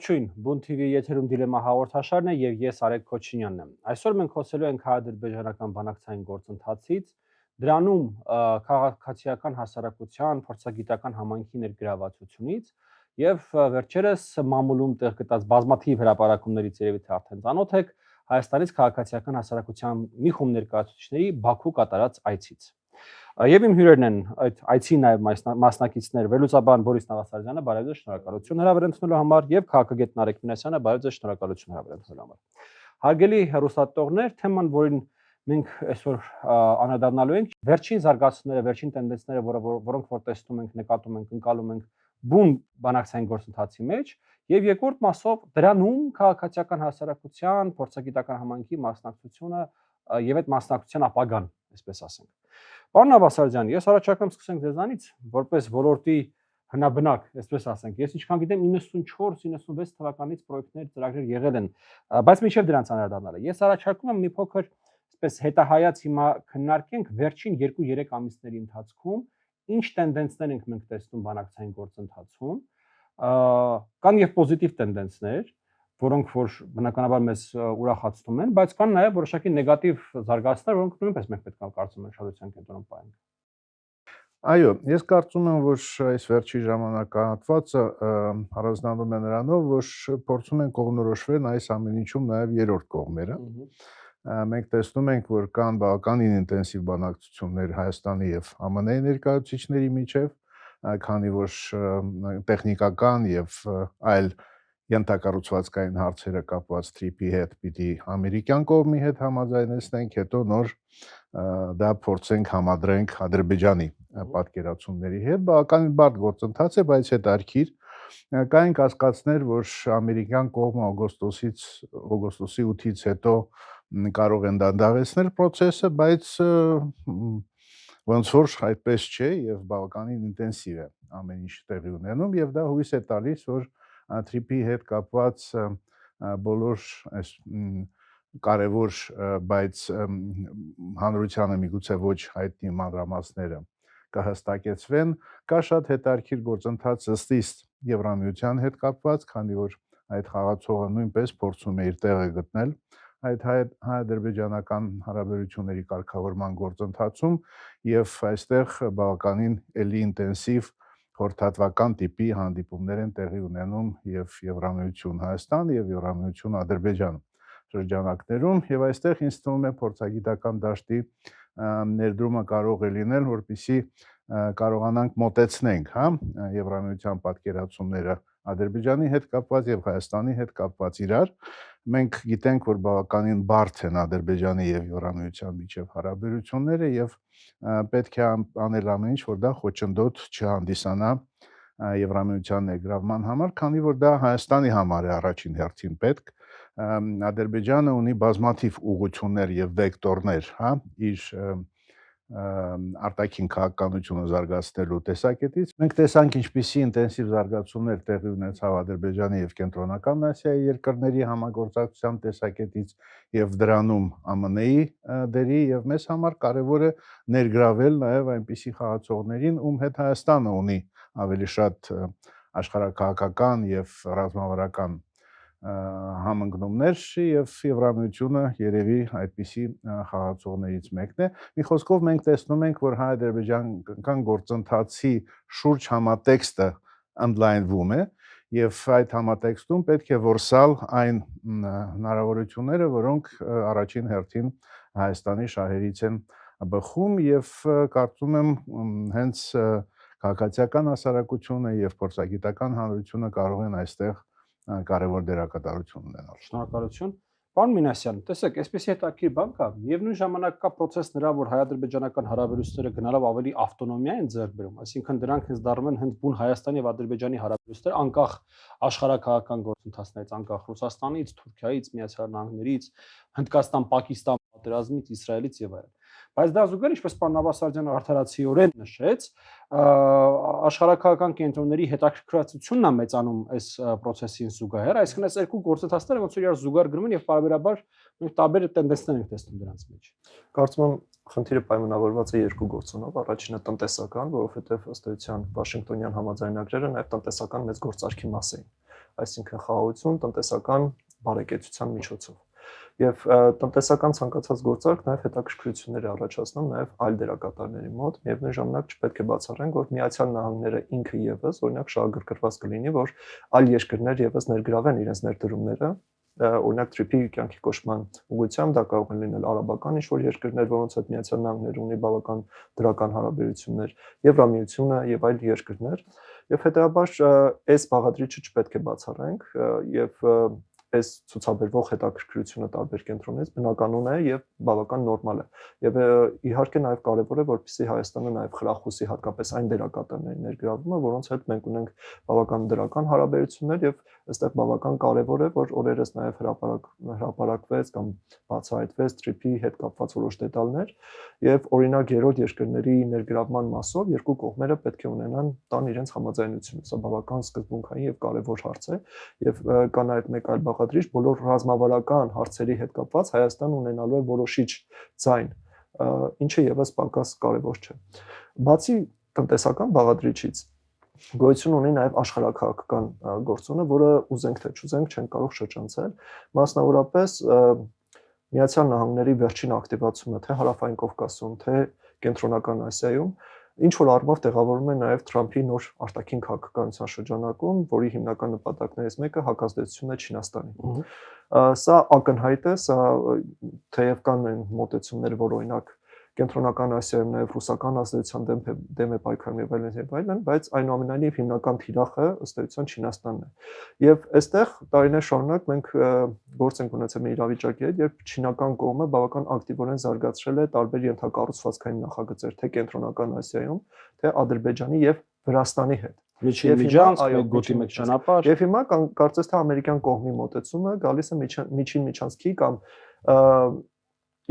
Ողջույն, Բուն TV եթերում դիլեմա հաղորդաշարն է եւ ես Արեգ Քոչինյանն եմ։ Այսօր մենք խոսելու ենք հայ-ադրբեջանական բանակցային գործընթացից, դրանում քաղաքացիական հասարակության, փորձագիտական համայնքի ներգրավվածությունից եւ վերջերս մամուլում տեղ գտած բազմաթիվ հրապարակումներից երևի թե արդեն ծանոթ եք Հայաստանից քաղաքացիական հասարակության մի խումբ ներկայացուցիչների Բաքու կատարած այցից։ Եվ իմ հյուրերն են այդ այցի նաև մասնակիցներ վերլուծաբան Բորիս Նավասարյանը, բարև ձեզ, շնորհակալություն հրավեր ընդունելու համար եւ քաղաքագետ Նարեկ Մինասյանը, բարև ձեզ, շնորհակալություն հրավեր ընդունելու համար։ Հարգելի հեռուստատողներ, թեման, որին մենք այսօր անդրադառնալու ենք, վերջին զարգացումները, վերջին տենդենսները, որոնք որ տեսնում ենք, նկատում ենք, ընկալում ենք բուն բանակցային գործընթացի մեջ եւ երկրորդ մասով դրանում քաղաքացիական հասարակության, փորձագիտական համայնքի մասնակցությունը եւ այդ մասնակցության ապագան, այսպես ասենք։ Պարոն Նավասարյան, ես առաջարկում սկսենք ձեզանից, որպես ոլորտի հնաբնակ, այսպես ասենք, ես ինչքան գիտեմ 94-96 թվականից պրոյեկտներ, ծրագրեր եղել են, բայց մինչև դրանց անդրադառնալը, ես առաջարկում եմ մի փոքր այսպես հետահայաց հիմա քննարկենք վերջին 2-3 ամիսների ընթացքում ինչ տենդենսներ ենք մենք տեսնում բանակցային գործընթացում, կան եւ պոզիտիվ տենդենսներ, որոնք որ բնականաբար մեզ ուրախացնում են, բայց կան նաև որոշակի նեգատիվ զարգացումներ, որոնք նույնպես մենք պետք է կարծում ենք շատության կենտրոնում պահենք։ Այո, ես կարծում եմ, որ այս վերջի ժամանակահատվածը առանձնանում է նրանով, որ փորձում են կողմնորոշվել այս ամեն ինչում նաև երրորդ կողմերը։ Մենք տեսնում ենք, որ կան բավականին ինտենսիվ բանակցություններ Հայաստանի եւ ԱՄՆ-ի ներկայացուցիչների միջև, քանի որ տեխնիկական եւ այլ ենթակառուցվածքային հարցերը կապված TRIP-ի հետ պիտի ամերիկյան կողմի հետ համաձայնեցնենք, հետո նոր դա փորձենք համադրենք Ադրբեջանի պատկերացումների հետ, բավականին բարդ գործընթաց է, բայց հետաքրքիր կային կասկածներ, որ ամերիկյան կողմը օգոստոսի 8-ից հետո կարող են դանդաղեցնել process-ը, բայց ոնց որ այդպես չէ եւ բավականին ինտենսիվ է ամեն ինչ տեղի ունենում եւ դա հույս է տալիս, որ TRIP-ի հետ կապված բոլոր այս կարևոր, բայց հանրությանը միգուցե ոչ հայտնի մանրամասները կհստակեցվեն, կա շատ հետաքրքիր գործընթաց ըստիստ Եվրամիության հետ կապված, քանի որ այդ խաղացողը նույնպես փորձում է իր տեղը գտնել այդ հայ-ադրբեջանական հարաբերությունների կարգավորման գործընթացում եւ այստեղ բավականին էլի ինտենսիվ խորհրդատվական տիպի հանդիպումներ են տեղի ունենում եւ Եվրամիություն Հայաստան եւ Եվրամիություն Ադրբեջան շրջանակներում եւ այստեղ ինձ թվում է փորձագիտական դաշտի ներդրումը կարող է լինել, որպեսզի կարողանանք մոտեցնենք, Եվրամիության պատկերացումները Ադրբեջանի հետ կապված եւ Հայաստանի հետ կապված իրար։ Մենք գիտենք, որ բավականին բարդ են Ադրբեջանի եւ Եվրամիության միջև հարաբերությունները եւ պետք է անել ամեն ինչ, որ դա խոչընդոտ չհանդիսանա Եվրամիության ներգրավման համար, քանի որ դա Հայաստանի համար է առաջին հերթին պետք։ Ադրբեջանը ունի բազմաթիվ ուղղություններ եւ վեկտորներ, իր արտաքին քաղաքականությունը զարգացնելու տեսակետից։ Մենք տեսանք ինչպիսի ինտենսիվ զարգացումներ տեղի ունեցավ Ադրբեջանի եւ Կենտրոնական Ասիայի երկրների համագործակցության տեսակետից եւ դրանում ԱՄՆ-ի դերի եւ մեզ համար կարեւոր է ներգրավել նաեւ այնպիսի խաղացողներին, ում հետ Հայաստանը ունի ավելի շատ աշխարհակաղակական եւ ռազմավարական համընկնումներ եւ Եվրամիությունը երևի այդպիսի խաղացողներից մեկն է։ Մի խոսքով մենք տեսնում ենք, որ հայ-ադրբեջանական գործընթացի շուրջ համատեքստը ընդլայնվում է եւ այդ համատեքստում պետք է որսալ այն հնարավորությունները, որոնք առաջին հերթին Հայաստանի շահերից են բխում եւ կարծում եմ հենց քաղաքացիական հասարակությունը եւ փորձագիտական հանրությունը կարող են այստեղ կարևոր դերակատարություն ունենալ։ Շնորհակալություն։ Պարոն Մինասյան, տեսեք, այսպեսի հետաքրքիր բան կա, միևնույն ժամանակ կա process նրա, որ հայ-ադրբեջանական հարաբերությունները գնալով ավելի ավտոնոմիա են ձեռք բերում, այսինքն դրանք հենց դառնում են հենց բուն Հայաստանի եւ Ադրբեջանի հարաբերություններ, անկախ աշխարհակաղակական գործընթացներից, անկախ Ռուսաստանից, Թուրքիայից, Միացյալ Նահանգներից, Հնդկաստան, Պակիստան պատերազմից, Իսրայելից եւ այլն։ Բայց դա զուգահեռ, ինչպես պարոն Նավասարյանը արդարացիորեն նշեց, աշխարհակաղակական կենտրոնների հետաքրքրվածությունն է մեծանում այս process-ին զուգահեռ, այսինքն այս երկու գործընթացները ոնց որ իրար զուգահեռ գնում են եւ բարբերաբար մենք տարբեր տենդենսներ ենք տեսնում դրանց մեջ։ Կարծում եմ խնդիրը պայմանավորված է երկու գործոնով, առաջինը տնտեսական, որովհետեւ ըստ էության Վաշինգտոնյան համաձայնագրերը նաեւ տնտեսական մեծ գործարքի մաս էին։ այսինքն խաղաղություն, տնտեսական բարեկեցության միջոցով։ Եվ տնտեսական ցանկացած գործարք նաև հետաքրքրություններ է առաջացնում նաև այլ դերակատարների մոտ, միևնույն ժամանակ չպետք է բացառենք, որ Միացյալ Նահանգները ինքը եւս, օրինակ, շահագրգռված կլինի, որ այլ երկրներ եւս ներգրավեն իրենց ներդրումները, օրինակ TRIP-ի կյանքի կոչման ուղղությամբ դա կարող է լինել արաբական ինչ-որ երկրներ, որոնց հետ Միացյալ Նահանգները ունի բավական դրական հարաբերություններ, Եվրամիությունը եւ այլ երկրներ, եւ հետեւաբար այս բաղադրիչը չպետք է բացառենք եւ այս ցուցաբերվող հետաքրքրությունը տարբեր կենտրոններից բնականon է եւ բավական նորմալ է։ Եվ իհարկե նաեւ կարեւոր է, որպեսզի Հայաստանը նաեւ խրախուսի հատկապես այն դերակատարների ներգրավումը, որոնց հետ մենք ունենք բավական դրական հարաբերություններ եւ այստեղ բավական կարեւոր է, որ օրերս նաեւ հրապարակվեց կամ բացահայտվեց TRIP-ի հետ կապված որոշ դետալներ եւ օրինակ երրորդ երկրների ներգրավման մասով երկու կողմերը պետք է ունենան տան իրենց համաձայնությունը։ Սա բավական սկզբունքային եւ կարեւոր հարց է եւ կա նաեւ մեկ այլ բաղադրիչ, բոլոր ռազմավարական հարցերի հետ կապված Հայաստանը ունենալու է որոշիչ ձայն, ինչը եւս պակաս կարեւոր չէ։ Բացի տնտեսական բաղադրիչից գոյություն ունի նաև աշխարհաքաղաքական գործոնը, որը ուզենք թե չուզենք չեն կարող շրջանցել, մասնավորապես Միացյալ Նահանգների վերջին ակտիվացումը թե Հարավային Կովկասում, թե Կենտրոնական Ասիայում ինչ որ առումով տեղավորվում է նաև Թրամփի նոր արտաքին քաղաքականության շրջանակում, որի հիմնական նպատակներից մեկը հակազդեցությունն է Չինաստանին։ Սա ակնհայտ է, սա թեև կան այն մոտեցումներ, որ օրինակ Կենտրոնական Ասիայում նաև ռուսական ազդեցության դեմ է պայքարում եւ այլն, բայց այնուամենայնիվ հիմնական թիրախը ըստ էության Չինաստանն է։ Եվ այստեղ տարիներ շարունակ մենք գործ ենք ունեցել մի իրավիճակի հետ, երբ չինական կողմը բավական ակտիվորեն զարգացրել է տարբեր ենթակառուցվածքային նախագծեր, թե Կենտրոնական Ասիայում, թե Ադրբեջանի եւ Վրաստանի հետ։ Միջին միջանցք, մեկ գոտի մեկ ճանապարհ։ Եվ հիմա կարծես թե ամերիկյան կողմի մոտեցումը գալիս է միջին միջանցքի կամ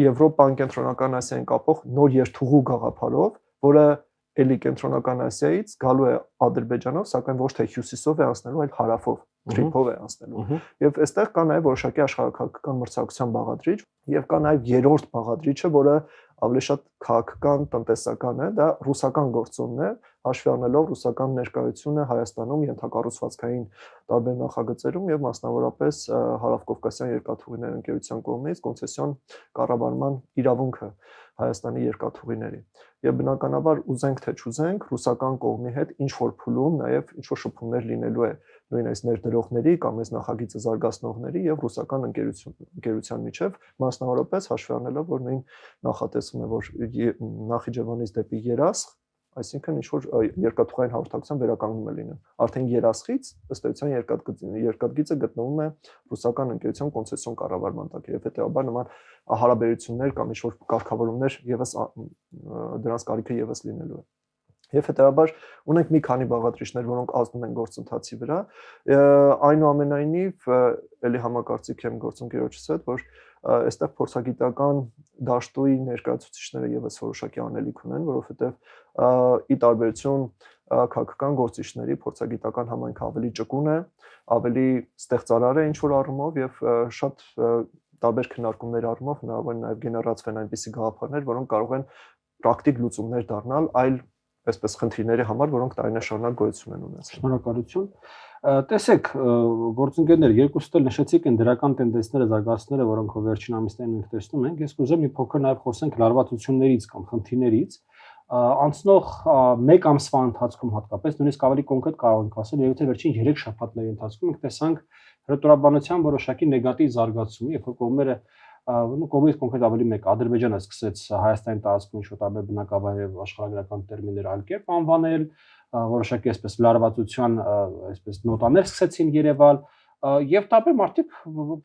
Եվրոպան Կենտրոնական Ասիային կապող նոր երթուղու գաղափարով, որը էլի Կենտրոնական Ասիայից գալու է Ադրբեջանով, սակայն ոչ թե հյուսիսով է անցնելու, այլ հարավով, TRIP-ով է անցնելու։ Եվ այստեղ կա նաև որոշակի աշխարհաքաղաքական մրցակցության բաղադրիչ, եւ կա նաև երրորդ բաղադրիչը, որը ավելի շատ քաղաքական, տնտեսական է, դա ռուսական գործոնն է, հաշվի առնելով ռուսական ներկայությունը Հայաստանում ենթակառուցվածքային տարբեր նախագծերում եւ մասնավորապես Հարավկովկասյան երկաթուղիներ ընկերության կողմից կոնցեսիոն կառավարման իրավունքը Հայաստանի երկաթուղիների։ Եվ բնականաբար ուզենք թե չուզենք ռուսական կողմի հետ ինչ որ փուլում նաև ինչ որ շփումներ լինելու է նույն այս ներդրողների կամ այս նախագիծը զարգացնողների եւ ռուսական ընկերության միջև, մասնավորապես հաշվի առնելով, որ նույն նախատեսվում է, որ Նախիջևանից դեպի Երասխ, այսինքն ինչ որ երկաթուղային հաղորդակցության վերականգնում է լինում։ Արդեն Երասխից ըստ էության երկաթգիծը գտնվում է ռուսական ընկերության կոնցեսիոն կառավարման տակ եւ հետեւաբար նման հարաբերություններ կամ ինչ որ կարգավորումներ եւս դրանց կարիքը եւս լինելու է։ Եվ հետեւաբար ունենք մի քանի բաղադրիչներ, որոնք ազդում են գործընթացի վրա։ Այնուամենայնիվ, ելի համակարծիք եմ գործընկերոջս հետ, որ այստեղ փորձագիտական դաշտույի ներկայացուցիչները եւս որոշակի անելիք ունեն, որովհետեւ ի տարբերություն քաղաքական գործիչների փորձագիտական համայնքը ավելի ճկուն է, ավելի ստեղծարար է ինչ որ առումով եւ շատ տարբեր քննարկումների առումով հնարավոր է նաեւ գեներացվեն այնպիսի գաղափարներ, որոնք կարող են պրակտիկ լուծումներ դառնալ այլ այսպես խնդիրների համար, որոնք տարիներ շարունակ գոյություն են ունեցել։ Շնորհակալություն։ Տեսեք, գործընկերներ, երկուստ էլ նշեցիք այն դրական տենդենսները, զարգացումները, որոնք վերջին ամիսներին մենք տեսնում ենք։ Ես կուզեմ մի փոքր նաև խոսենք լարվածություններից կամ խնդիրներից։ Անցնող 1 ամսվա ընթացքում հատկապես նույնիսկ ավելի կոնկրետ կարող ենք ասել, երբ թե վերջին 3 շաբաթների ընթացքում մենք տեսանք հրետորաբանության որոշակի նեգատիվ զարգացում, երբ որ կողմերը կողմից կոնկրետ ավելի մեկ Ադրբեջանը սկսեց Հայաստանի տարածքում ինչ-որ տարբեր բնակավայր եւ աշխարհագրական տերմիններ այլ կերպ անվանել, որոշակի այսպես լարվածության այսպես նոտաներ սկսեցին երևալ եւ տարբեր մարդիկ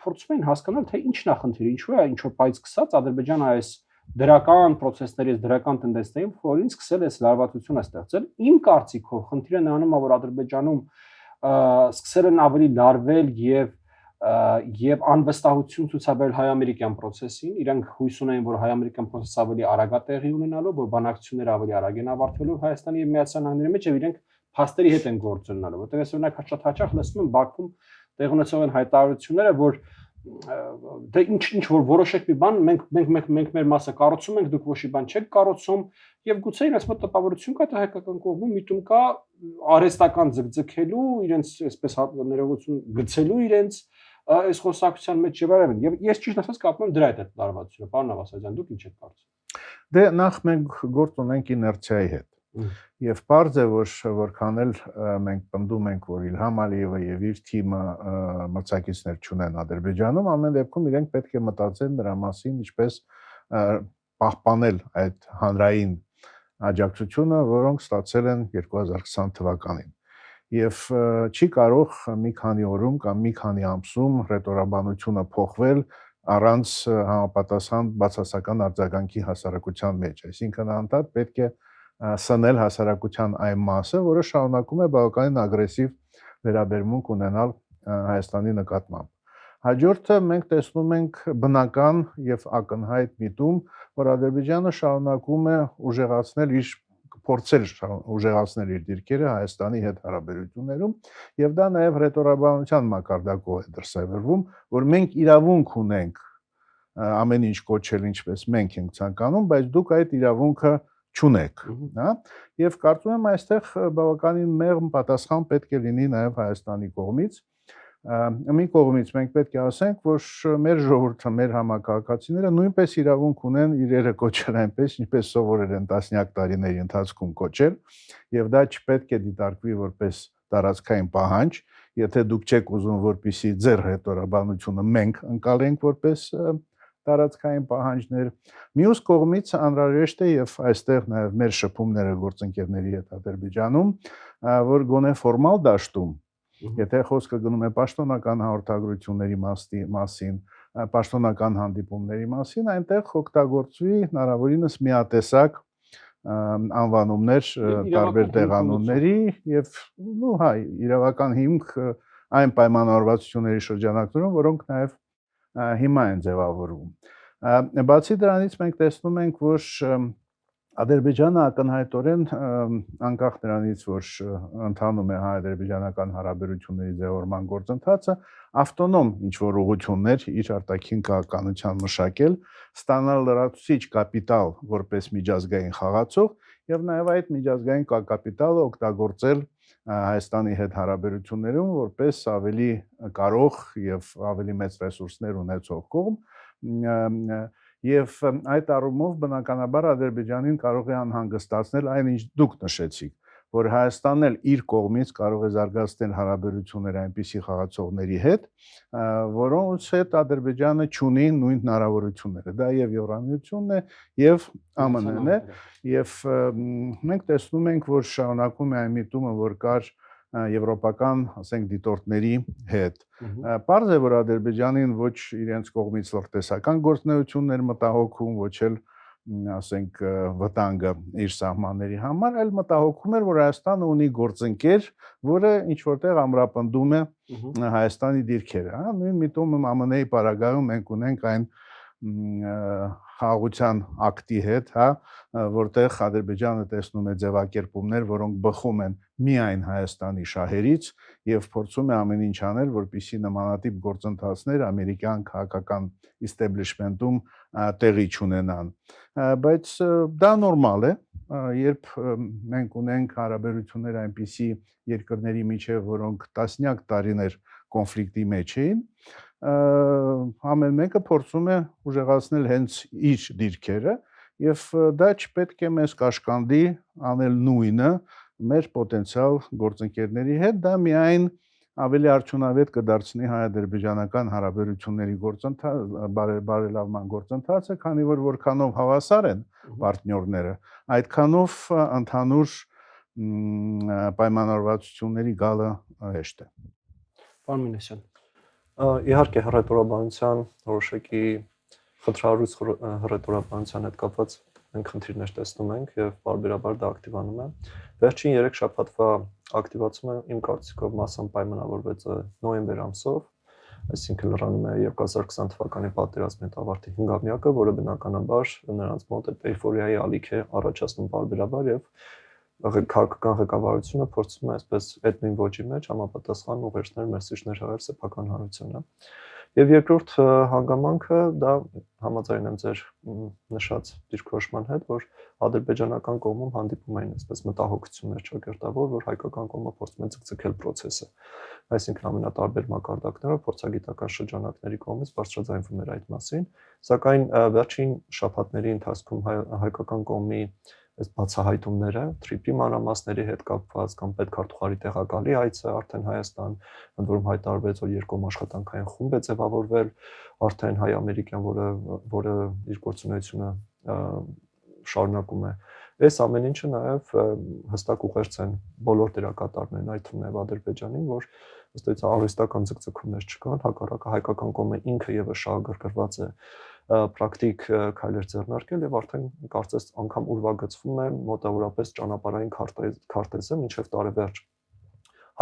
փորձում էին հասկանալ թե ինչն է խնդիրը, ինչու է ինչ որ պայծ սկսած Ադրբեջանը այս դրական process-ներից, դրական տենդենսներին որին սկսել է լարվածությունը ստեղծել։ Իմ կարծիքով խնդիրը նրանում է, որ Ադրբեջանում սկսել են ավելի լարվել եւ անվստահություն ցուցաբերել հայ-ամերիկյան process-ին, իրանք հույս ունեն, որ հայ-ամերիկյան process-ը ավելի արագ է տեղի ունենալու, որ բանակցությունները ավելի արագ են ավարտվելու Հայաստանի եւ Միացյալ Նահանգների մեջ եւ իրենք փաստերի հետ են գործ ունենալու, որտեղ ես օրինակ շատ հաճախ լսում եմ Բաքվում տեղ ունեցող են հայտարարությունները, որ դե ինչ որ որոշեք մի բան, մենք մեր մասը կառուցում ենք, դուք ոչ մի բան չեք կառուցում եւ գուցե իրենց մոտ տպավորություն կա, թե հայկական կողմում միտում կա արհեստական ձգձգելու, իրենց այսպես ներողություն գցելու իրենց այս խոսակցության մեջ եւ այլն։ Եվ ես ճիշտ ասած կապում եմ դրա հետ լարվածությունը, պարոն Ավասարյան, դուք ինչ եք կարծում։ Դե նախ մենք գործ ունենք իներցիայի հետ։ Եվ պարզ է, որ որքան էլ մենք պնդում ենք, որ Իլհամ Ալիևը եւ իր թիմը մրցակիցներ չունեն Ադրբեջանում, ամեն դեպքում իրենք պետք է մտածեն նրա մասին, ինչպես պահպանել այդ հանրային աջակցությունը, որոնք ստացել են 2020 թվականին։ Եվ չի կարող մի քանի օրում կամ մի քանի ամսում ռետորաբանությունը փոխվել առանց համապատասխան բացասական արձագանքի հասարակության մեջ, այսինքն անդադ պետք է սնել հասարակության այն մասը, որը շարունակում է բավականին ագրեսիվ վերաբերմունք ունենալ Հայաստանի նկատմամբ։ Հաջորդը մենք տեսնում ենք բնական եւ ակնհայտ միտում, որ Ադրբեջանը շարունակում է փորձել ուժեղացնել իր դիրքերը Հայաստանի հետ հարաբերություններում, եւ դա նաեւ ռետորաբանության մակարդակով է դրսևորվում, որ մենք իրավունք ունենք ամեն ինչ կոչել ինչպես մենք ենք ցանկանում, բայց դուք այդ իրավունքը չունեք, հա, եւ կարծում եմ այստեղ բավականին մեղմ պատասխան պետք է լինի նաեւ Հայաստանի կողմից։ Մի կողմից մենք պետք է ասենք, որ մեր ժողովուրդը, մեր համակարգացիները նույնպես իրավունք ունեն իրերը կոչել այնպես, ինչպես սովորել են տասնյակ տարիների ընթացքում կոչել, եւ դա չպետք է դիտարկվի որպես տարածքային պահանջ, եթե դուք չեք ուզում, որպեսզի ձեր հետորաբանությունը մենք ընկալենք որպես տարածքային պահանջներ։ Մյուս կողմից անհրաժեշտ է եւ այստեղ նաեւ մեր շփումները գործընկերների հետ Ադրբեջանում, որ գոնե ֆորմալ դաշտում, եթե խոսքը գնում է պաշտոնական հաղորդագրությունների մասին, պաշտոնական հանդիպումների մասին, այնտեղ օգտագործվի հնարավորինս միատեսակ անվանումներ տարբեր տեղանունների եւ իրավական հիմք այն պայմանավորվածությունների շրջանակներում, որոնք նաեւ հիմա են ձևավորվում։ Բացի դրանից մենք տեսնում ենք, որ Ադրբեջանը ակնհայտորեն անկախ նրանից, որ ընթանում է հայ-ադրբեջանական հարաբերությունների ձևավորման գործընթացը, ավտոնոմ ինչ-որ ուղղություններ իր արտաքին քաղաքականության մշակել, ստանալ լրացուցիչ կապիտալ որպես միջազգային խաղացող եւ նաեւ այդ միջազգային կապիտալը օգտագործել Հայաստանի հետ հարաբերություններում որպես ավելի կարող եւ ավելի մեծ ռեսուրսներ ունեցող կողմ եւ այդ առումով բնականաբար Ադրբեջանին կարող է անհանգստացնել այն ինչ դուք նշեցիք, որ Հայաստանն էլ իր կողմից կարող է զարգացնել հարաբերություններ այնպիսի խաղացողների հետ, որոնց հետ Ադրբեջանը չունի նույն հնարավորությունները։ Դա եւ Եվրամիությունն է եւ ԱՄՆ-ն է եւ մենք տեսնում ենք, որ շարունակում է այն միտումը, որ կար եվրոպական, ասենք, դիտորդների հետ։ Պարզ է, որ Ադրբեջանին ոչ իրենց կողմից լրտեսական գործունեություններ մտահոգում, ոչ էլ, ասենք, վտանգը իր սահմանների համար, այլ մտահոգում էր, որ Հայաստանը ունի գործընկեր, որը ինչ որտեղ ամրապնդում է Հայաստանի դիրքերը, հա, նույն միտումը ԱՄՆ-ի պարագայում մենք ունենք այն խաղաղության ակտի հետ, հա, որտեղ Ադրբեջանը տեսնում է ձևակերպումներ, որոնք բխում են միայն Հայաստանի շահերից եւ փորձում է ամեն ինչ անել, որպեսզի նմանատիպ գործընթացներ ամերիկյան քաղաքական իստեբլիշմենտում տեղի չունենան։ Բայց դա նորմալ է, երբ մենք ունենք հարաբերություններ այնպիսի երկրների միջև, որոնք տասնյակ տարիներ կոնֆլիկտի մեջ էին, ամեն մեկը փորձում է ուժեղացնել հենց իր դիրքերը եւ դա չպետք է մեզ կաշկանդի անել նույնը մեր պոտենցիալ գործընկերների հետ, դա միայն ավելի արդյունավետ կդարձնի հայ-ադրբեջանական հարաբերությունների բարելավման գործընթացը, քանի որ որքանով հավասար են պարտներները, այդքանով ընդհանուր պայմանավորվածությունների գալը հեշտ է։ Պարոն Մինասյան, իհարկե հռետորաբանության որոշակի խնդրահարույց հռետորաբանության հետ կապված մենք խնդիրներ տեսնում ենք եւ բարբերաբար դա ակտիվանում է։ Վերջին 3 շաբաթվա ակտիվացումը իմ կարծիքով մասամբ պայմանավորված է նոյեմբեր ամսով, այսինքն լրանում է 2020 թվականի պատերազմի ավարտի 5-ամյակը, որը բնականաբար նրանց մոտ այդ էйֆորիայի ալիք է առաջացնում բարբերաբար եւ քաղաքական ղեկավարությունը փորձում է այսպես այդ նույն ոճի մեջ համապատասխան ուղերձներ մեսեջներ հղել սեփական հանրությանը։ Եվ երկրորդ հանգամանքը դա համաձայն եմ ձեր նշած դիրքորոշման հետ, որ ադրբեջանական կողմում հանդիպում էին այսպես մտահոգություններ ճակերտավոր, որ հայկական կողմը փորձում է ձգձգել process-ը։ Այսինքն ամենատարբեր մակարդակներով փորձագիտական շրջանակների կողմից բարձրաձայնվում էր այդ մասին, սակայն վերջին շաբաթների ընթացքում հայկական կողմի այս բացահայտումները թրիպի մանրամասների հետ կապված կամ պետքարտուղարի տեղակալի այցը արդեն Հայաստան, ընդ որում հայտարարվեց, որ երկկողմ աշխատանքային խումբ է ձևավորվել, արդեն հայ-ամերիկյան, որը իր գործունեությունը շարունակում է։ Այս ամեն ինչը նաև հստակ ուղերձ են բոլոր դերակատարներին, այդ թվում նաև Ադրբեջանին, որ ըստ էության արհեստական ձգձգումներ չկան, հակառակը հայկական կողմը ինքը եւս շահագրգռված է պրակտիկ քայլեր ձեռնարկել եւ արդեն կարծես անգամ ուրվագծվում է մոտավորապես ճանապարհային քարտեզը մինչեւ տարեվերջ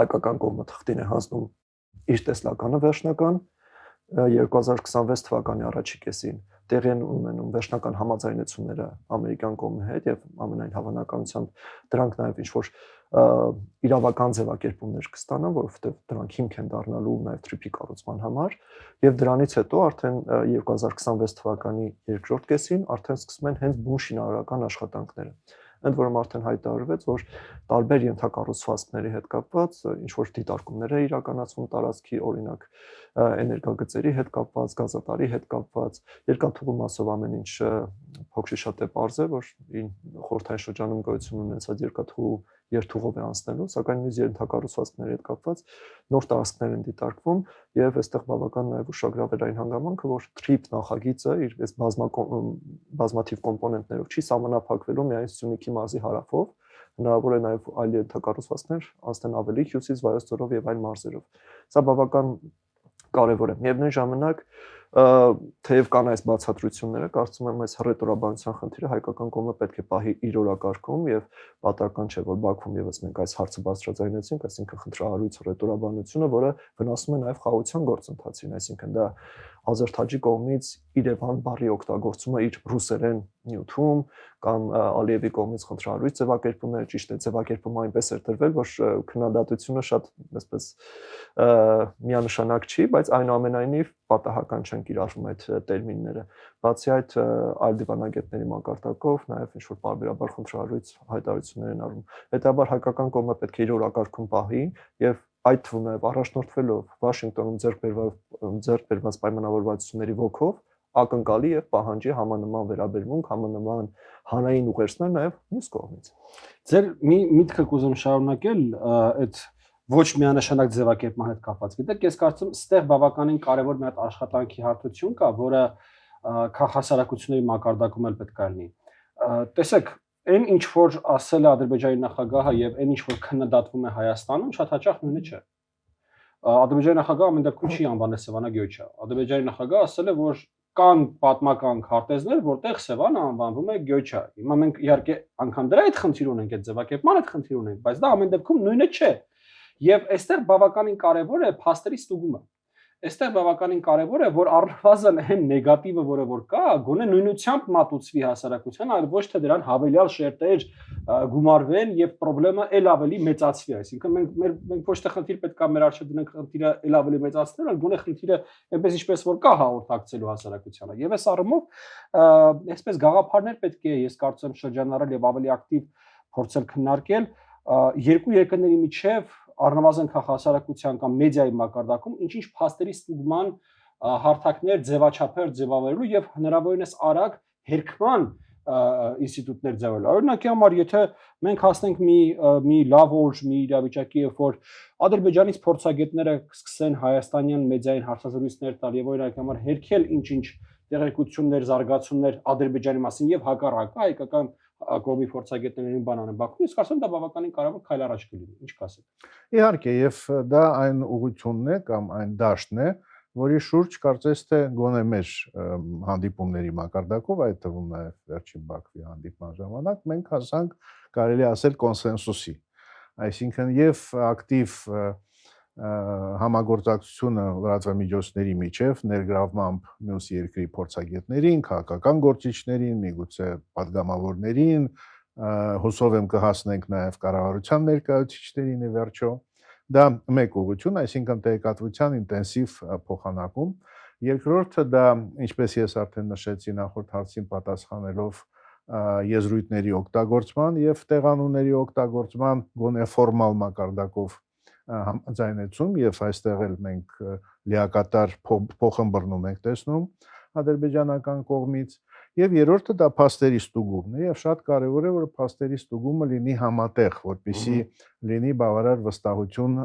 հայկական կողմը թղթին է հանձնում իր տեսլականը վերջնական 2026 թվականի առաջի կեսին տեղի են ունենում վերջնական համաձայնությունները ամերիկյան կողմի հետ եւ ամենայն հավանականությամբ դրանք նաեւ ինչ որ իրավական ձևակերպումներ կստանան, որովհետեւ դրանք հիմք են դառնալու նաեւ թրիպի կառուցման համար եւ դրանից հետո արդեն 2026 թվականի երկրորդ կեսին արդեն սկսում են հենց բուն շինարարական աշխատանքները։ Ընդ որում արդեն հայտարարվեց, որ տարբեր ենթակառուցվածքների հետ կապված ինչ որ դիտարկումներ է իրականացվում տարածքի, օրինակ էներգագծերի հետ կապված, գազատարի հետ կապված, երկաթուղու մասով ամեն ինչ փոքրի շատ է պարզ է, որ խորհրդային շրջանում գոյություն ունեցած երկաթուղու երթուղով է անցնելու, սակայն մյուս ենթակառուցվածքների հետ կապված նոր տարածքներ են դիտարկվում եւ այստեղ բավական նաեւ ուշագրավ էր այն հանգամանքը, որ TRIP նախագիծը իր այս բազմաթիվ կոմպոնենտներով չի սահմանափակվելու միայն Սյունիքի մարզի հարավով, հնարավոր է նաեւ այլ ենթակառուցվածքներ անցնեն ավելի հյուսիս Վայոց ձորով եւ այլ մարզերով։ Սա բավական կարևոր է։ Միևնույն ժամանակ թեև կան այս բացատրությունները, կարծում եմ այս հռետորաբանության խնդիրը հայկական կողմը պետք է պահի իր օրակարգում եւ պատահական չէ, որ Բաքվում եւս մենք այս հարցը բարձրաձայնեցինք, այսինքն խնդրահարույց հռետորաբանությունը, որը վնասում է նաեւ խաղաղության գործընթացին, այսինքն դա Ազերթաջի կողմից Երևան բառի օգտագործումը իր ռուսերեն նյութում կամ Ալիևի կողմից խնդրահարույց ձևակերպումները ճիշտ է, ձևակերպումը այնպես էր տրվել, որ քննադատությունը շատ այսպես միանշանակ չի, բայց այնուամենայնիվ պատահական չեն կիրառվում այդ տերմինները։ Բացի այդ այլ դիվանագետների մակարդակով նաև ինչ որ բարբերաբար խնդրահարույց հայտարարություններ են արվում։ Հետաբար հայկական կողմը պետք է իր օրակարգում պահի եւ այդ թվում նաև առաջնորդվելով Վաշինգտոնում ձեռք բերված պայմանավորվածությունների ոգով ակնկալի եւ պահանջի համանման վերաբերմունք, համանման հանրային ուղերձներ նաև մյուս կողմից։ Ձեր միտքը կուզեմ շարունակել այդ ոչ միանշանակ ձևակերպման հետ կապված։ Գիտեք, ես կարծում ստեղ բավականին կարևոր մի հատ աշխատանքի հարթություն կա, որը քաղաքասարակությունների մակարդակում էլ պետք է լինի։ Տեսեք, այն ինչ որ ասել է Ադրբեջանի նախագահը եւ այն ինչ որ քննադատվում է Հայաստանում, շատ հաճախ նույնը չէ։ Ադրբեջանի նախագահը ամեն դեպքում չի անվանել Սևանա Գյոչա։ Ադրբեջանի նախագահը ասել է, որ կան պատմական քարտեզներ, որտեղ Սևանը անվանվում է Գյոչա։ Հիմա մենք իհարկե անգամ դրա հետ խնդիր ունենք, այդ ձևակերպման հետ խնդիր ունենք, բայց դա ամեն դեպքում նույնը չէ։ Եվ այստեղ բավականին կարևոր է փաստերի ստուգումը։ Այստեղ բավականին կարևոր է, որ առնվազն այն նեգատիվը, որը որ կա, գոնե նույնությամբ մատուցվի հասարակության, այլ ոչ թե դրան հավելյալ շերտեր գումարվեն եւ խնդրեմը ել ավելի մեծացվի, այսինքն մենք ոչ թե խնդիր պետք է մեր արժե դնենք խնդիրը ել ավելի մեծացնել, այլ գոնե խնդիրը այնպես ինչպես որ կա հաղորդակցելու հասարակությանը։ Եվ այս առումով այսպես գաղափարներ պետք է, ես կարծում եմ, շրջանառել եւ ավելի ակտիվ փորձել քննարկել երկու երկրների միջև առնվազն քաղաքասարակության կամ մեդիայի մակարդակում ինչ-ինչ փաստերի ստուգման հարթակներ ձևաչափեր ձևավորելու եւ հնարավորինս արագ հերքման ինստիտուտներ ձևավորելու։ Օրինակի համար, եթե մենք հասնենք մի լավ օր, մի իրավիճակի, երբ որ Ադրբեջանից փորձագետները սկսեն հայաստանյան մեդիային հարցազրույցներ տալ եւ օրինակի համար հերքել ինչ-ինչ տեղեկություններ, զարգացումներ Ադրբեջանի մասին եւ հակառակը հայկական կողմի փորձագետներին բանան են Բաքվում, ես կարծում եմ դա բավականին կարևոր քայլ առաջ կլինի։ Ինչ կասեք։ Իհարկե, եւ դա այն ուղղությունն է կամ այն դաշտն է, որի շուրջ կարծես թե գոնե մեր հանդիպումների մակարդակով, այդ թվում նաեւ վերջին Բաքվի հանդիպման ժամանակ մենք հասանք, կարելի ասել, կոնսենսուսի։ Այսինքն եւ ակտիվ համագործակցությունը լրատվամիջոցների միջև ներգրավմամբ մյուս երկրի փորձագետներին, քաղաքական գործիչներին, միգուցե падգամավորներին, հուսով եմ կհասնենք նաև կառավարության ներկայացուցիչներին ի վերջո։ Դա մեկ ուղղություն, այսինքն տեղեկատվության ինտենսիվ փոխանակում, Երկրորդը դա, ինչպես ես արդեն նշեցի նախորդ հարցին պատասխանելով, եզրույթների օգտագործման եւ տեղանունների օգտագործման գոնե ֆորմալ մակարդակով համաձայնեցում եւ այստեղ էլ մենք լիակատար փոխըմբռնում ենք տեսնում ադրբեջանական կողմից եւ երրորդը դա փաստերի ստուգումն է եւ շատ կարեւոր է որ փաստերի ստուգումը լինի համատեղ, որպեսզի լինի բավարար վստահություն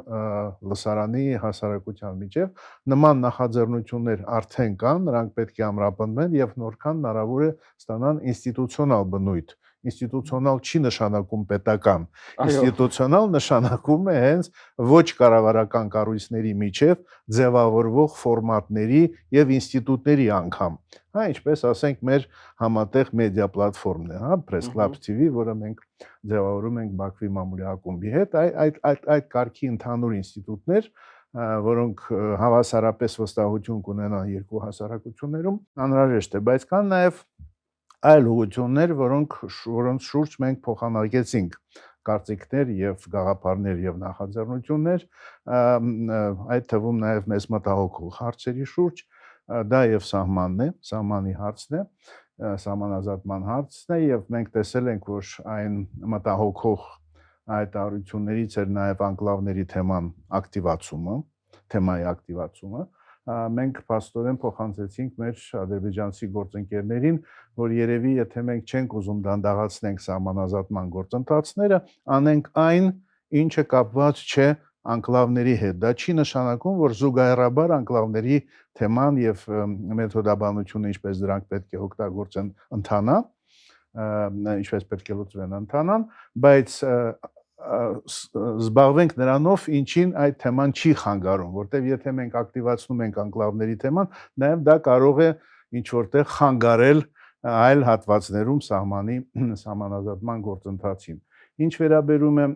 լսարանի հասարակության միջև նման նախաձեռնություններ արդեն կան, նրանք պետք է ամրապնդվեն եւ նորքան հնարավոր է ստանան ինստիտուցիոնալ բնույթ ինստիտուցիոնալ չի նշանակում պետական, ինստիտուցիոնալ նշանակում է հենց ոչ կառավարական կառույցների միջև ձևավորվող ֆորմատների եւ ինստիտուտների անգամ, հա, ինչպես ասենք մեր համատեղ մեդիա պլատֆորմն է, հա, Press Club TV, որը մենք ձևավորում ենք Բաքվի մամուլի ակումբի հետ, այդ կարգի ընդհանուր ինստիտուտներ, որոնք հավասարապես վստահություն կունենան երկու հասարակություններում, անհրաժեշտ է, բայց կան նաեւ այլ ուղղություններ, որոնց շուրջ մենք փոխանակեցինք կարծիքներ եւ գաղափարներ եւ նախաձեռնություններ, այդ թվում նաեւ մեզ մտահոգող հարցերի շուրջ, դա եւ սահմանն է, սահմանի հարցն է, սահմանազատման հարցն է եւ մենք տեսել ենք, որ այն մտահոգող հայտարարություններից էր նաեւ անկլավների թեմայի ակտիվացումը, մենք փաստորեն փոխանցեցինք մեր ադրբեջանցի գործընկերներին, որ երևի եթե մենք չենք ուզում դանդաղացնենք սահմանազատման գործընթացները, անենք այն, ինչը կապված չէ անկլավների հետ։ Դա չի նշանակում, որ զուգահեռաբար անկլավների թեման եւ մեթոդաբանությունը, ինչպես դրանք պետք է օգտագործեն, ընթանա, ինչպես պետք է լուծվեն ընթանան, բայց զբաղվենք նրանով, ինչին այդ թեման չի խանգարում, որտեղ եթե մենք ակտիվացնում ենք անկլավների թեման, նաև դա կարող է ինչ որտեղ խանգարել այլ հատվածներում սահմանազատման գործընթացին։ Ինչ վերաբերում է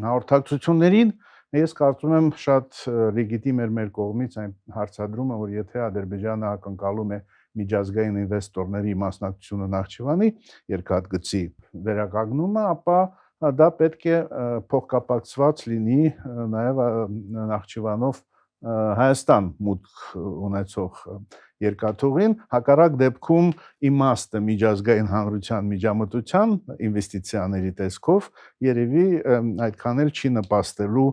հաղորդակցություններին, ես կարծում եմ շատ լեգիտիմ էր մեր կողմից այն հարցադրումը, որ եթե Ադրբեջանը ակնկալում է միջազգային ինվեստորների մասնակցությունը Նախճիվանի երկաթգծի վերականգնումը, ապա դա պետք է փոխկապակցված լինի նաև Նախճիվանով Հայաստան մուտք ունեցող երկաթուղին, հակառակ դեպքում իմաստը միջազգային հանրության միջամտության ինվեստիցիաների տեսքով երևի այդքան էլ չի նպաստելու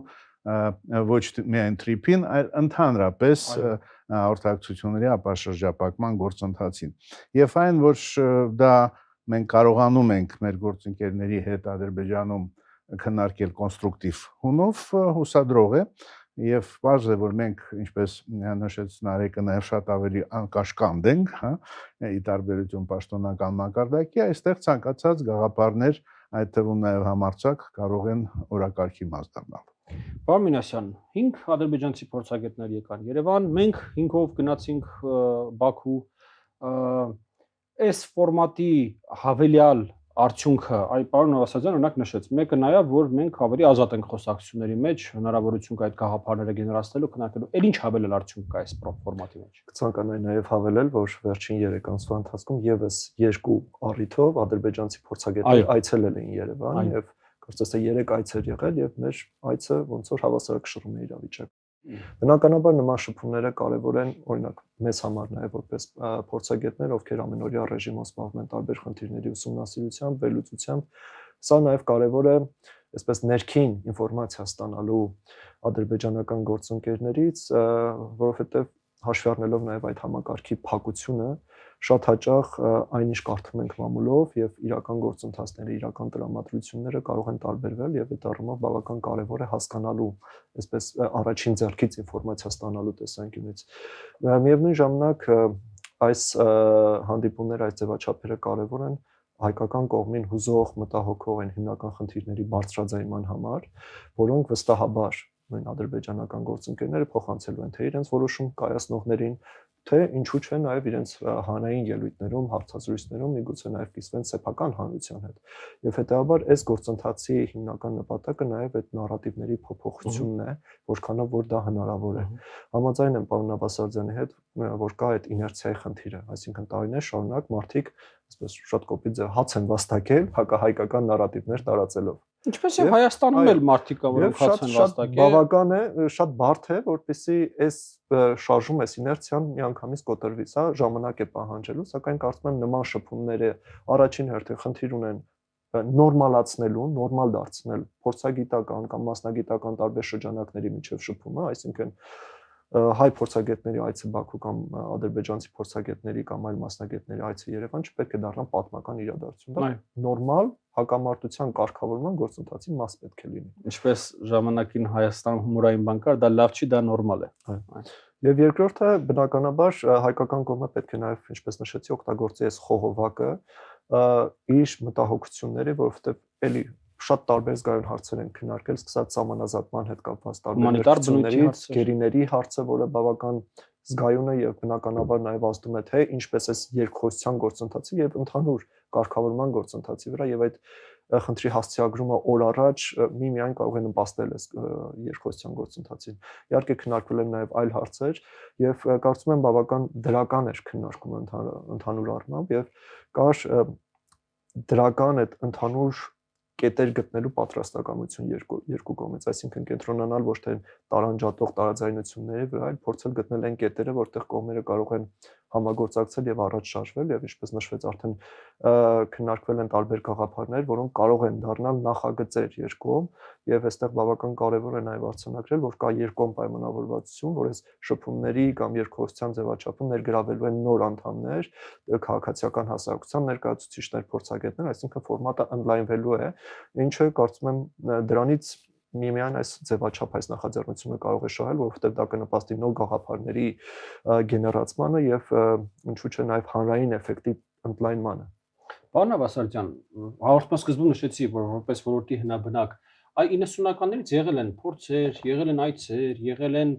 ոչ միայն TRIP-ին, այլ ընդհանրապես հաղորդակցությունների ապաշրջապակման գործընթացին։ Եվ այն, որ դա մենք կարողանում ենք մեր գործընկերների հետ Ադրբեջանում քննարկել կոնստրուկտիվ հունով, հուսադրող է, եւ բարձր է, որ մենք, ինչպես նշեց Նարեկը, նաեւ շատ ավելի անկաշկանդ ենք, հա, ի տարբերություն պաշտոնական մակարդակի, այստեղ ցանկացած գաղափարներ, այդ թվում նաեւ համարձակ կարող են օրակարգի մաս դառնալ։ Պարոն Մինասյան, 5 ադրբեջանցի փորձագետներ եկան Երևան, մենք 5-ով գնացինք Բաքու, այս ֆորմատի հավելյալ արդյունքը, այ պարոն Նովասարդյան օրինակ նշեց, մեկը նա է, որ մենք ավելի ազատ ենք խոսակցությունների մեջ, հնարավորություն կա այդ գաղափարները գեներացնելու, քննարկելու, էլ ինչ հավելել արդյունք կա այս ֆորմատի մեջ։ Կցանկանայի նաև հավելել, որ վերջին 3 ամսվա ընթացքում եւս 2 առիթով ադրբեջանցի փորձագետներ այցելել էին Երևան եւ կարծես թե 3 այց էր եղել եւ մեր այցը ոնց որ հավասարակշռում է իրավիճակը։ Բնականաբար նման շփումները կարևոր են, օրինակ մեզ համար նաև որպես փորձագետներ, ովքեր ամենօրյա ռեժիմով զբաղվում են տարբեր խնդիրների ուսումնասիրությամբ, վերլուծությամբ, սա նաև կարևոր է, այսպես ներքին ինֆորմացիա ստանալու ադրբեջանական գործընկերներից, որովհետև հաշվի առնելով նաև այդ համակարգի փակությունը, շատ հաճախ այն ինչ կարդում ենք մամուլով եւ իրական գործընթացները, իրական տրամադրությունները կարող են տարբերվել եւ այդ առումով բավական կարեւոր է հասկանալու, այսպես առաջին ձեռքից ինֆորմացիա ստանալու տեսանկյունից։ Միևնույն ժամանակ այս հանդիպումները, այս ձևաչափերը կարեւոր են հայկական կողմին հուզող, մտահոգող են հիմնական խնդիրների բարձրաձայնման համար, որոնք վստահաբար նույն ադրբեջանական գործընկերները փոխանցելու են թե իրենց որոշում կայացնողներին, թե ինչու՞ չէ նաև իրենց հանրային ելույթներում, հարցազրույցներում միգուցե նաև կիսվեն սեփական հանրության հետ։ Եվ հետեւաբար այս գործընթացի հիմնական նպատակը նաև այդ նարատիվների փոփոխությունն է, որքանով որ դա հնարավոր է։ Համաձայն եմ պարոն Նավասարդյանի հետ, որ կա այդ իներցիայի խնդիրը, այսինքն տարիներ շարունակ մարդիկ այսպես շատ կոպիտ ձև հաց են վաստակել հակահայկական նարատիվներ տարածելով։ Ինչպես եւ Հայաստանում էլ մարդիկ կա, որոնք հաց են վաստակել։ Բավական է, շատ բարդ է, որպեսզի այս շարժում էս իներցիան միանգամից կոտրվի, սա ժամանակ է պահանջելու, սակայն կարծում եմ նման շփումները առաջին հերթին խնդիր ունեն նորմալացնելու, նորմալ դարձնել փորձագիտական կամ մասնագիտական տարբեր շրջանակների միջև շփումը, այսինքն հայ փորձագետների այցը Բաքու կամ ադրբեջանցի փորձագետների կամ այլ մասնագետների այցը Երևան չպետք է դառնան պատմական իրադարձություն, դա նորմալ հակամարտության կարգավորման գործընթացի մաս պետք է լինի։ Ինչպես ժամանակին Հայաստանում հումորային բան կար, դա լավ չի, դա նորմալ է։ Եվ երկրորդը բնականաբար հայկական կողմը պետք է նաև, ինչպես նշեցի, օգտագործի այս խողովակը իր մտահոգությունների, որովհետև էլի շատ տարբեր զգայուն հարցեր են քննարկել, սկսած սահմանազատման հետ կապված տարբեր բնույթի գերիների հարցը, որը բավական զգայուն է եւ բնականաբար նաև ազդում է թե ինչպես էս երկխոսության գործընթացի եւ ընդհանուր կարգավորման գործընթացի վրա եւ այդ խնդրի հասցեագրումը օր առաջ միմիայն կարող է նպաստել այս երկխոսության գործընթացին։ Իհարկե քննարկվել են նաև այլ հարցեր եւ կարծում եմ բավական դրական էր քննարկումը ընդհանուր առմամբ եւ կար դրական այդ ընդհանուր կետեր գտնելու պատրաստակամություն երկու կողմից, այսինքն կենտրոնանալ ոչ թե տարանջատող տարաձայնությունների վրա, այլ փորձել գտնել այն կետերը, որտեղ կողմերը կարող են համագործակցել եւ առաջ շարժվել եւ ինչպես նշվեց արդեն քննարկվել են տարբեր գաղափարներ, որոնք կարող են դառնալ նախագծեր երկկողմ եւ այստեղ բավական կարեւոր է նաեւ արձանագրել, որ կա երկկողմ պայմանավորվածություն, որ այս շփումների կամ երկխոսության ձևաչափում ներգրավելու են նոր անդամներ, քաղաքացիական հասարակության ներկայացուցիչներ, փորձագետներ, այսինքն ֆորմատը ընդլայնվելու է, ինչը կարծում եմ դրանից միմիայն այս ձևաչափ այս նախաձեռնությունը կարող է շահել, որովհետև դա կնպաստի նոր գաղափարների գեներացմանը եւ ինչու՞ չէ նաեւ հանրային էֆեկտի ընդլայնմանը։ Պարոն Ավասարյան, հաղորդման սկզբում նշեցի, որ որպես ոլորտի հնաբնակ այ 90-ականներից եղել են փորձեր, եղել են այցեր, եղել են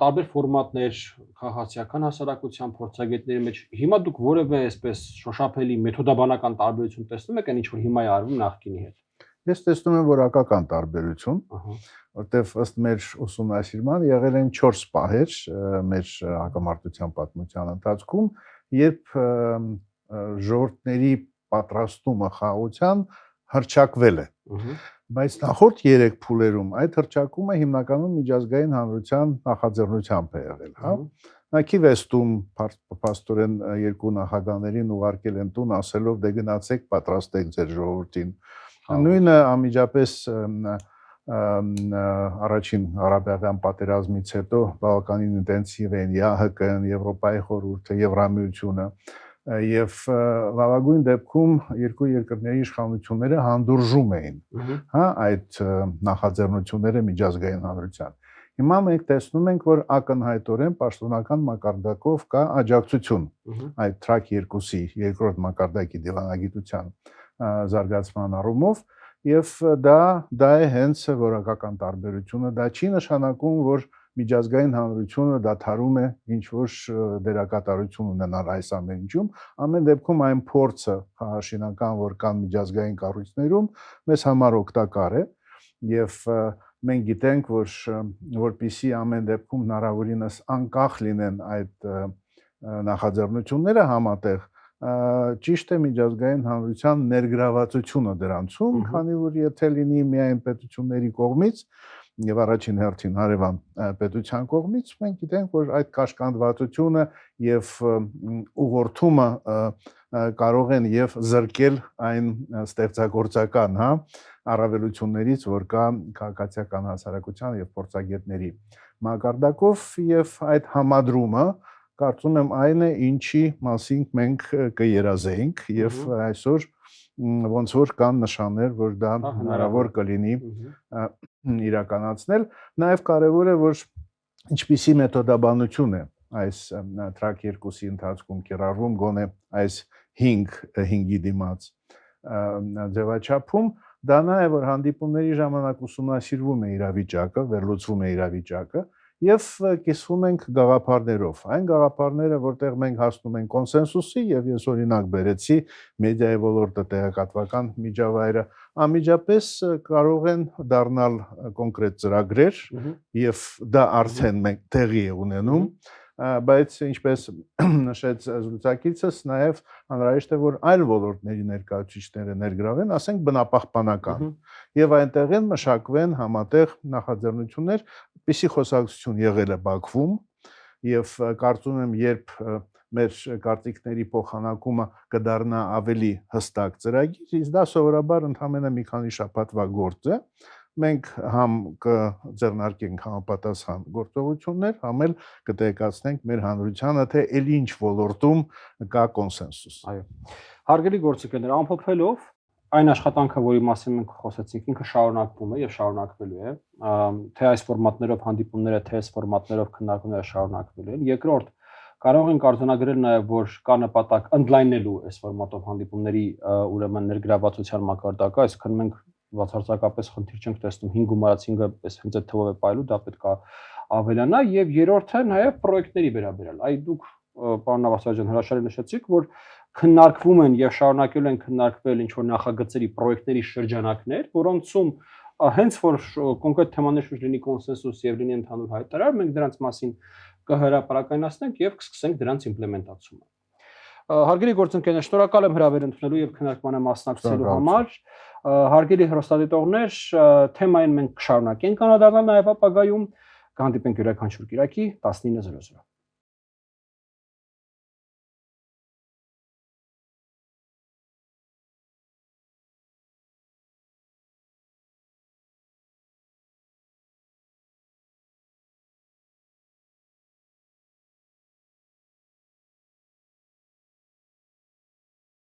տարբեր ֆորմատներ քաղաքացիական հասարակության փորձագետների մեջ։ Հիմա դուք որևէ այսպես շոշափելի մեթոդաբանական տարբերություն տեսնում եք, այն ինչ որ հիմա է արվում նախկինի հետ։ Ես տեսնում եմ որակական տարբերություն, որտեղ ըստ մեր ուսումնասիրման եղել են 4 պահեր մեր հակամարտության պատմության ընթացքում, երբ ժողովուրդների պատրաստումը խաղաղության հռչակվել է։ Բայց նախորդ 3 փուլերում այդ հռչակումը հիմնականում միջազգային հանրության նախաձեռնությամբ է եղել, հա։ Նայքի վեստում փաստորեն երկու նախագահներին ուղարկել են տուն ասելով դե գնացեք պատրաստեք ձեր ժողովրդին։ Նույնը անմիջապես առաջին Ղարաբաղյան պատերազմից հետո բավականին ինտենսիվ էին ԵԱՀԿ-ն, Եվրոպայի խորհուրդը, Եվրամիությունը եւ լավագույն դեպքում երկու երկրների իշխանությունները հանդուրժում էին, հա, այդ նախաձեռնությունները միջազգային հանրության։ Հիմա մենք տեսնում ենք, որ ակնհայտորեն պաշտոնական մակարդակով կա աջակցություն այդ Թրակ 2-ի երկրորդ մակարդակի դիվանագիտության զարգացման առումով եւ դա է հենց որակական տարբերությունը, դա չի նշանակում, որ միջազգային հանրությունը դադարում է ինչ որ դերակատարություն ունենալ այս ամեն ինչում, ամեն դեպքում այն փորձը խաղաշինական, որ կան միջազգային կառույցներում, մեզ համար օգտակար է եւ մենք գիտենք, որ որպիսի ամեն դեպքում հնարավորինս անկախ լինեն այդ նախաձեռնությունները համատեղ ճիշտ է միջազգային հանրության ներգրավվածությունը դրանցում, քանի որ եթե լինի միայն պետությունների կողմից եւ առաջին հերթին հարևան պետության կողմից, մենք գիտենք, որ այդ կաշկանդվածությունը եւ ուղղորդումը կարող են եւ զրկել այն ստեղծագործական, հա, առավելություններից, որ կա քաղաքացիական հասարակության եւ փորձագետների մակարդակով եւ այդ համադրումը կարծում եմ այն է, ինչի մասին մենք կերազեինք եւ այսօր ոնց որ կան նշաններ, որ դա հնարավոր կլինի իրականացնել, նաեւ կարեւոր է, որ ինչպիսի մեթոդաբանություն է այս Թրակ 2-ի ընթացքում կիրառվում գոնե այս 5-ի դիմաց ձևաչափում, դա նաեւ որ հանդիպումների ժամանակ ուսումնասիրվում է իրավիճակը, վերլուծվում է իրավիճակը եւ կիսվում ենք գաղափարներով։ Այն գաղափարները, որտեղ մենք հասնում ենք կոնսենսուսի եւ ես օրինակ բերեցի մեդիայի ոլորտը տեղեկատվական միջավայրը, անմիջապես կարող են դառնալ կոնկրետ ծրագրեր եւ դա արդեն մենք տեղի է ունենում բայց ինչպես նշեց զրուցակիցս, նաև անհրաժեշտ է որ այլ ոլորտների ներկայացուցիչները ներգրավեն, ասենք բնապահպանական, եւ այնտեղ են մշակվեն համատեղ նախաձեռնություններ, որպեսզի խոսակցություն եղել է Բաքվում եւ կարծում եմ երբ մեր կարծիքների փոխանակումը կդառնա ավելի հստակ ծրագիր, իսկ դա սովորաբար ընդհանրապես մի քանի շաբաթվա գործ է։ Մենք համ կձեռնարկենք համապատասխան գործողություններ, համ էլ կտեկացնենք մեր հանրությանը, թե ել ինչ ոլորտում կա կոնսենսուս։ Այո։ Հարգելի գործընկերներ, ամփոփելով այն աշխատանքը, որի մասին մենք խոսեցինք, ինքը շարունակվում է եւ շարունակվելու է, թե այս ֆորմատներով հանդիպումները, թե այս ֆորմատներով քննարկումները շարունակվելու են։ Երկրորդ, կարող ենք արձանագրել նաև, որ կա նպատակ ընդլայնելու այս ֆորմատով հանդիպումների ուրեմն ներգրավվածության մակարդակը, այսինքն մենք բացարձակապես խնդիր չենք տեսնում 5 գումարած 5-ը այս հենց այդ թվով է պայելու, դա պետք է ավելանա եւ երրորդը նաև պրոյեկտների վերաբերյալ։ Այ դուք պարոն Նավասարյան հրաշալի նշեցիք, որ քննարկվում են եւ շարունակելու են քննարկվել ինչ որ նախագծերի պրոյեկտների շրջանակներ, որոնցում հենց որ կոնկրետ թեմաների շուրջ լինի կոնսենսուս եւ լինի ընդհանուր հայտարար, մենք դրանց մասին կհրապարակայնացնենք եւ կսկսենք դրանց իմպլեմենտացումը։ Հարգելի գործընկերներ, շնորհակալ եմ հրավեր ընդունելու եւ քննարկմանը մասնակցելու համար։ Հարգելի հեռուստադիտողներ, թեմային մենք կշարունակենք անդրադառնալ նաեւ ապագայում, կհանդիպենք յուրաքանչյուր կիրակի 19:00։